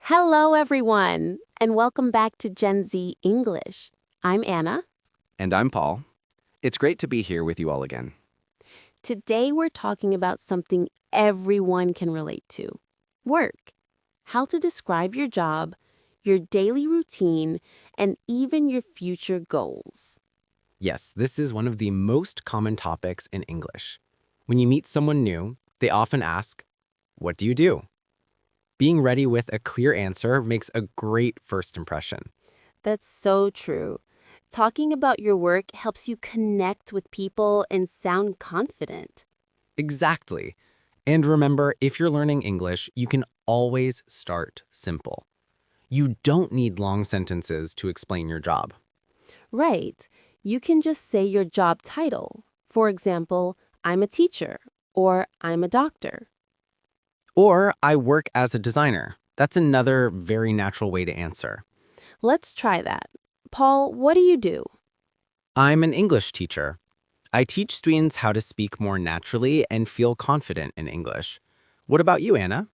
Hello, everyone, and welcome back to Gen Z English. I'm Anna. And I'm Paul. It's great to be here with you all again. Today, we're talking about something everyone can relate to: work. How to describe your job, your daily routine, and even your future goals. Yes, this is one of the most common topics in English. When you meet someone new, they often ask, "What do you do?" Being ready with a clear answer makes a great first impression. That's so true. Talking about your work helps you connect with people and sound confident. Exactly. And remember, if you're learning English, you can always start simple. You don't need long sentences to explain your job. Right. You can just say your job title. For example, I'm a teacher or I'm a doctor. Or I work as a designer. That's another very natural way to answer. Let's try that. Paul, what do you do? I'm an English teacher. I teach students how to speak more naturally and feel confident in English. What about you, Anna?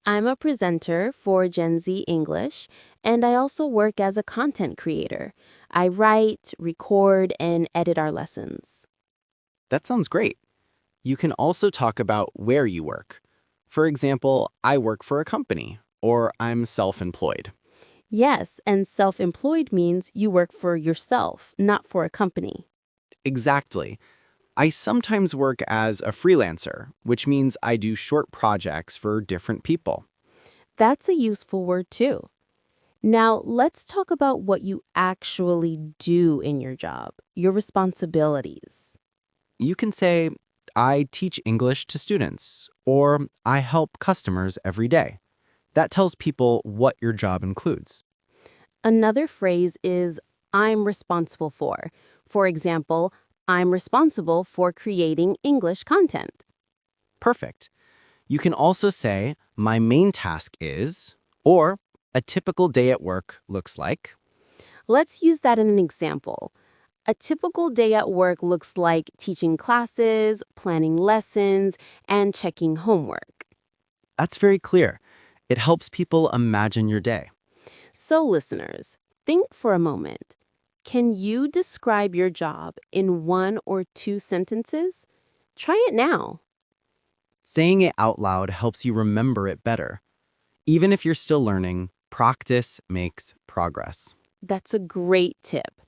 I'm a presenter for Gen Z English, and I also work as a content creator. I write, record, and edit our lessons. That sounds great. You can also talk about where you work. For example, I work for a company, or I'm self-employed. Yes, and self-employed means you work for yourself, not for a company. Exactly. I sometimes work as a freelancer, which means I do short projects for different people. That's a useful word too. Now, let's talk about what you actually do in your job, your responsibilities. You can say, I teach English to students, or I help customers every day. That tells people what your job includes. Another phrase is I'm responsible for. For example, I'm responsible for creating English content. Perfect. You can also say, my main task is, or a typical day at work looks like. Let's use that in an example. A typical day at work looks like teaching classes, planning lessons, and checking homework. That's very clear. It helps people imagine your day. So, listeners, think for a moment. Can you describe your job in one or two sentences? Try it now. Saying it out loud helps you remember it better. Even if you're still learning, practice makes progress. That's a great tip.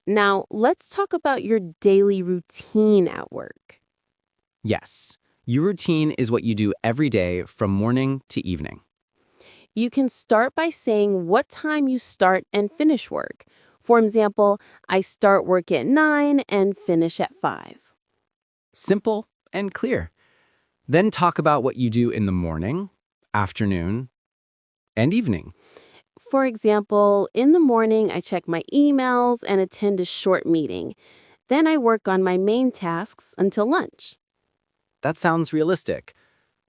Now, let's talk about your daily routine at work. Yes, your routine is what you do every day from morning to evening. You can start by saying what time you start and finish work. For example, I start work at 9 and finish at 5. Simple and clear. Then talk about what you do in the morning, afternoon, and evening. For example, in the morning, I check my emails and attend a short meeting. Then I work on my main tasks until lunch. That sounds realistic.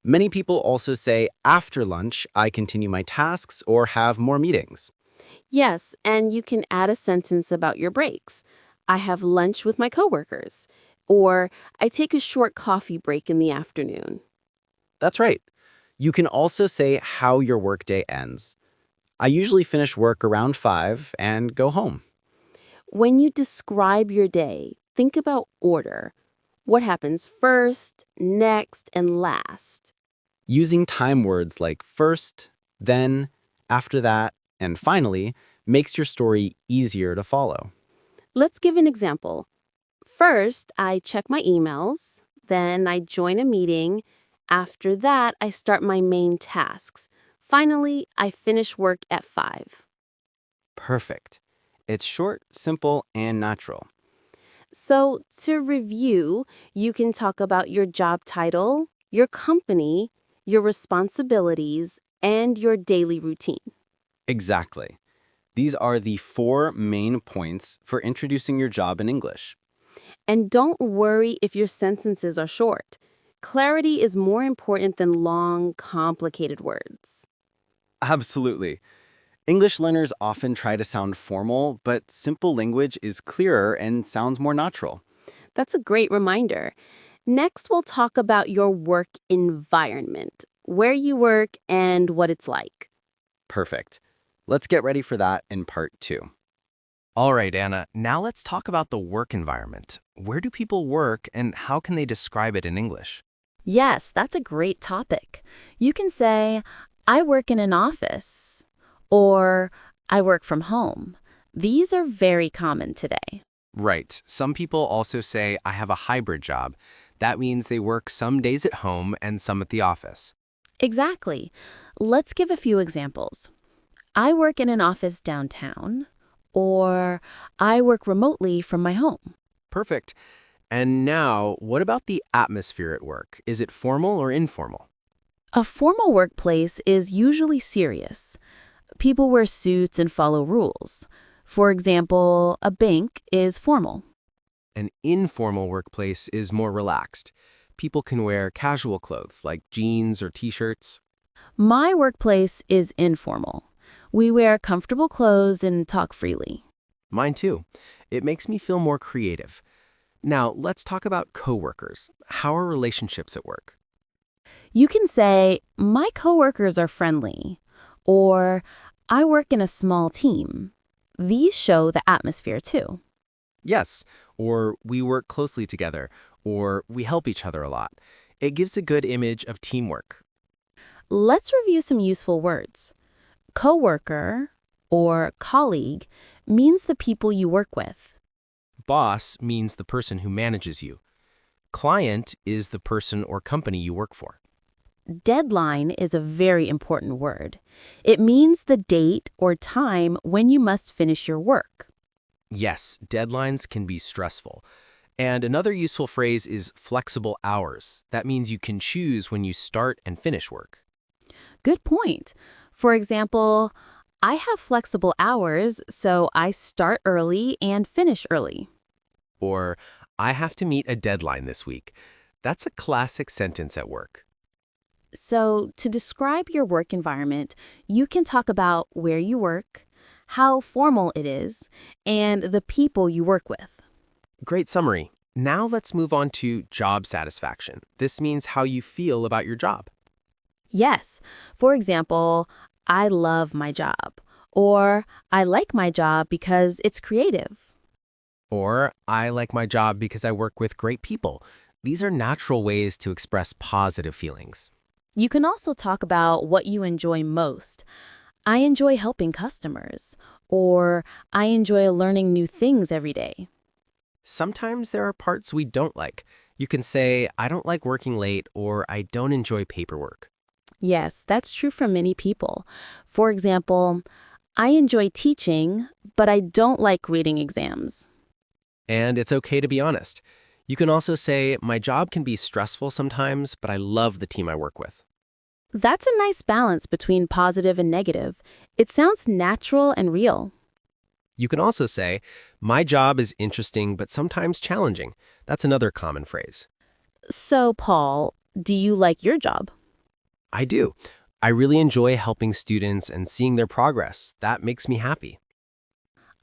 Many people also say after lunch, I continue my tasks or have more meetings. Yes, and you can add a sentence about your breaks. I have lunch with my coworkers. Or I take a short coffee break in the afternoon. That's right. You can also say how your workday ends. I usually finish work around 5 and go home. When you describe your day, think about order. What happens first, next, and last? Using time words like first, then, after that, and finally makes your story easier to follow. Let's give an example. First, I check my emails. Then I join a meeting. After that, I start my main tasks. Finally, I finish work at 5. Perfect. It's short, simple, and natural. So, to review, you can talk about your job title, your company, your responsibilities, and your daily routine. Exactly. These are the 4 main points for introducing your job in English. And don't worry if your sentences are short. Clarity is more important than long, complicated words. Absolutely. English learners often try to sound formal, but simple language is clearer and sounds more natural. That's a great reminder. Next, we'll talk about your work environment, where you work, and what it's like. Perfect. Let's get ready for that in part 2. All right, Anna, now let's talk about the work environment. Where do people work and how can they describe it in English? Yes, that's a great topic. You can say, I work in an office, or I work from home. These are very common today. Right. Some people also say, I have a hybrid job. That means they work some days at home and some at the office. Exactly. Let's give a few examples. I work in an office downtown, or I work remotely from my home. Perfect. And now, what about the atmosphere at work? Is it formal or informal? A formal workplace is usually serious. People wear suits and follow rules. For example, a bank is formal. An informal workplace is more relaxed. People can wear casual clothes like jeans or t-shirts. My workplace is informal. We wear comfortable clothes and talk freely. Mine too. It makes me feel more creative. Now, let's talk about coworkers. How are relationships at work? You can say, my coworkers are friendly, or I work in a small team. These show the atmosphere too. Yes, or we work closely together, or we help each other a lot. It gives a good image of teamwork. Let's review some useful words. Coworker or colleague means the people you work with. Boss means the person who manages you. Client is the person or company you work for. Deadline is a very important word. It means the date or time when you must finish your work. Yes, deadlines can be stressful. And another useful phrase is flexible hours. That means you can choose when you start and finish work. Good point. For example, I have flexible hours, so I start early and finish early. Or, I have to meet a deadline this week. That's a classic sentence at work. So, to describe your work environment, you can talk about where you work, how formal it is, and the people you work with. Great summary. Now let's move on to job satisfaction. This means how you feel about your job. Yes. For example, I love my job, or I like my job because it's creative. Or, I like my job because I work with great people. These are natural ways to express positive feelings. You can also talk about what you enjoy most. I enjoy helping customers, or I enjoy learning new things every day. Sometimes there are parts we don't like. You can say, I don't like working late, or I don't enjoy paperwork. Yes, that's true for many people. For example, I enjoy teaching, but I don't like reading exams. And it's okay to be honest. You can also say, my job can be stressful sometimes, but I love the team I work with. That's a nice balance between positive and negative. It sounds natural and real. You can also say, my job is interesting but sometimes challenging. That's another common phrase. So, Paul, do you like your job? I do. I really enjoy helping students and seeing their progress. That makes me happy.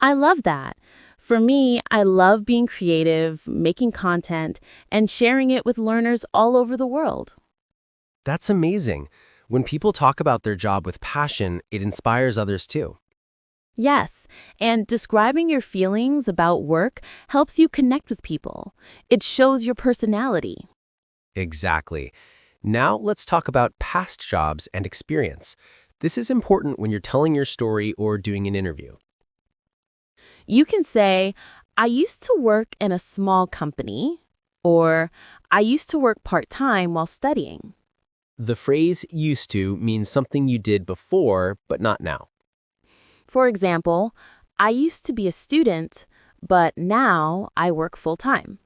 I love that. For me, I love being creative, making content, and sharing it with learners all over the world. That's amazing. When people talk about their job with passion, it inspires others too. Yes, and describing your feelings about work helps you connect with people. It shows your personality. Exactly. Now let's talk about past jobs and experience. This is important when you're telling your story or doing an interview. You can say, I used to work in a small company, or I used to work part-time while studying. The phrase used to means something you did before, but not now. For example, I used to be a student, but now I work full-time.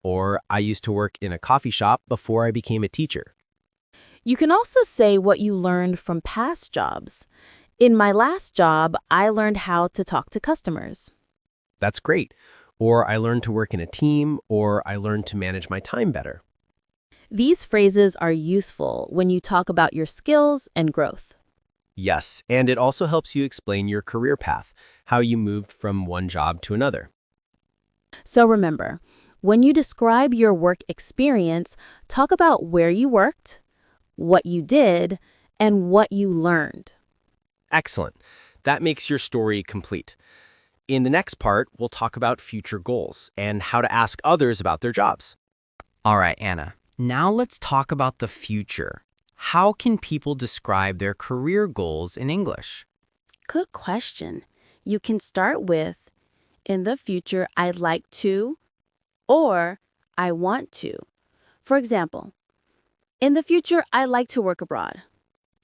Or, I used to work in a coffee shop before I became a teacher. You can also say what you learned from past jobs. In my last job, I learned how to talk to customers. That's great. Or, I learned to work in a team, or I learned to manage my time better. These phrases are useful when you talk about your skills and growth. Yes, and it also helps you explain your career path, how you moved from one job to another. So remember, when you describe your work experience, talk about where you worked, what you did, and what you learned. Excellent. That makes your story complete. In the next part, we'll talk about future goals and how to ask others about their jobs. All right, Anna. Now let's talk about the future. How can people describe their career goals in English? Good question. You can start with, in the future, I'd like to, or I want to. For example, in the future, I'd like to work abroad.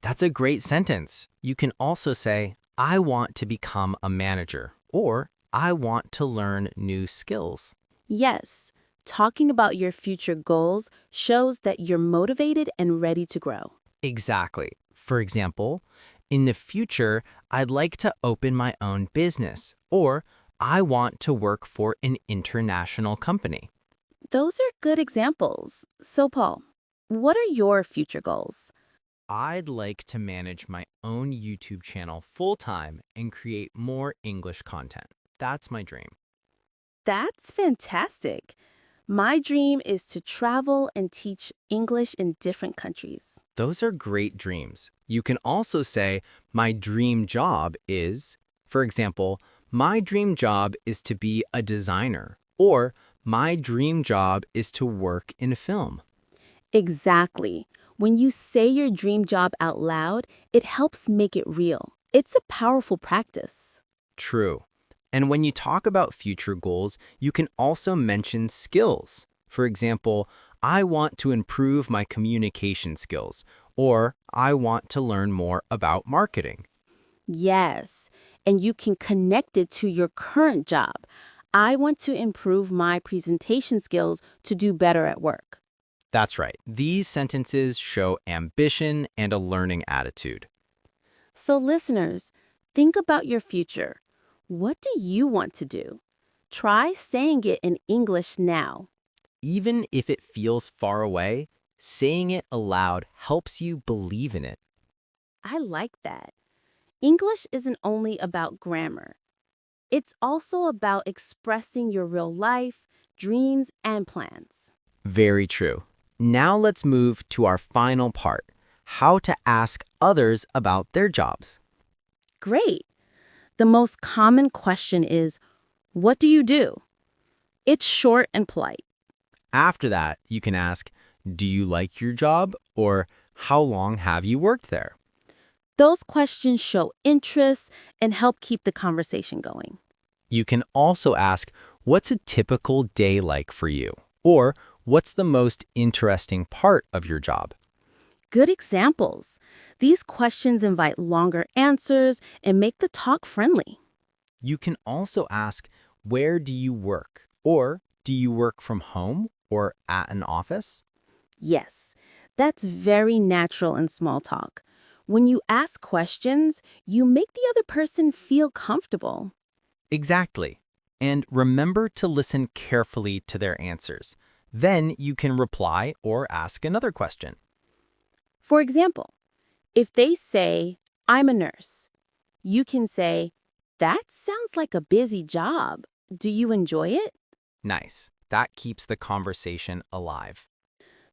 That's a great sentence. You can also say, I want to become a manager, or I want to learn new skills. Yes, talking about your future goals shows that you're motivated and ready to grow. Exactly. For example, in the future, I'd like to open my own business, or I want to work for an international company. Those are good examples. So, Paul, what are your future goals? I'd like to manage my own YouTube channel full-time and create more English content. That's my dream. That's fantastic. My dream is to travel and teach English in different countries. Those are great dreams. You can also say, my dream job is, for example, my dream job is to be a designer, or my dream job is to work in film. Exactly. When you say your dream job out loud, it helps make it real. It's a powerful practice. True. And when you talk about future goals, you can also mention skills. For example, I want to improve my communication skills, or I want to learn more about marketing. Yes, and you can connect it to your current job. I want to improve my presentation skills to do better at work. That's right. These sentences show ambition and a learning attitude. So listeners, think about your future. What do you want to do? Try saying it in English now. Even if it feels far away, saying it aloud helps you believe in it. I like that. English isn't only about grammar. It's also about expressing your real life, dreams, and plans. Very true. Now let's move to our final part, how to ask others about their jobs. Great. The most common question is, what do you do? It's short and polite. After that, you can ask, do you like your job? Or how long have you worked there? Those questions show interest and help keep the conversation going. You can also ask, what's a typical day like for you? Or what's the most interesting part of your job? Good examples. These questions invite longer answers and make the talk friendly. You can also ask, where do you work? Or do you work from home or at an office? Yes, that's very natural in small talk. When you ask questions, you make the other person feel comfortable. Exactly. And remember to listen carefully to their answers. Then you can reply or ask another question. For example, if they say, I'm a nurse, you can say, that sounds like a busy job. Do you enjoy it? Nice. That keeps the conversation alive.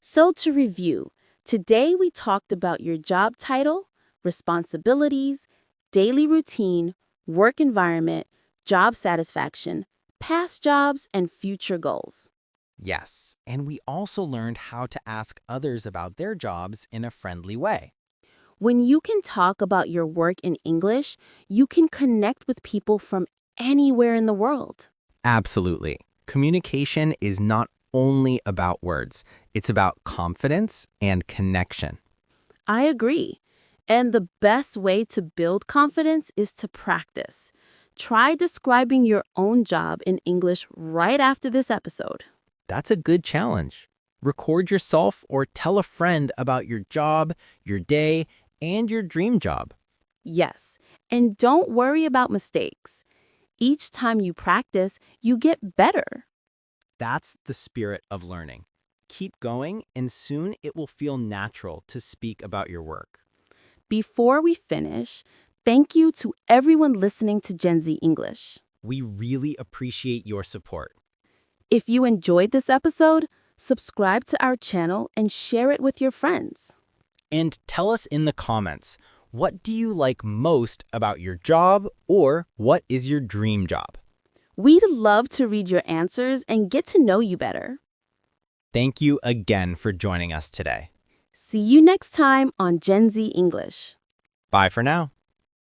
So to review, today we talked about your job title, responsibilities, daily routine, work environment, job satisfaction, past jobs, and future goals. Yes, and we also learned how to ask others about their jobs in a friendly way. When you can talk about your work in English, you can connect with people from anywhere in the world. Absolutely. Communication is not only about words. It's about confidence and connection. I agree. And the best way to build confidence is to practice. Try describing your own job in English right after this episode. That's a good challenge. Record yourself or tell a friend about your job, your day, and your dream job. Yes, and don't worry about mistakes. Each time you practice, you get better. That's the spirit of learning. Keep going, and soon it will feel natural to speak about your work. Before we finish, thank you to everyone listening to Gen Z English. We really appreciate your support. If you enjoyed this episode, subscribe to our channel and share it with your friends. And tell us in the comments, what do you like most about your job, or what is your dream job? We'd love to read your answers and get to know you better. Thank you again for joining us today. See you next time on Gen Z English. Bye for now.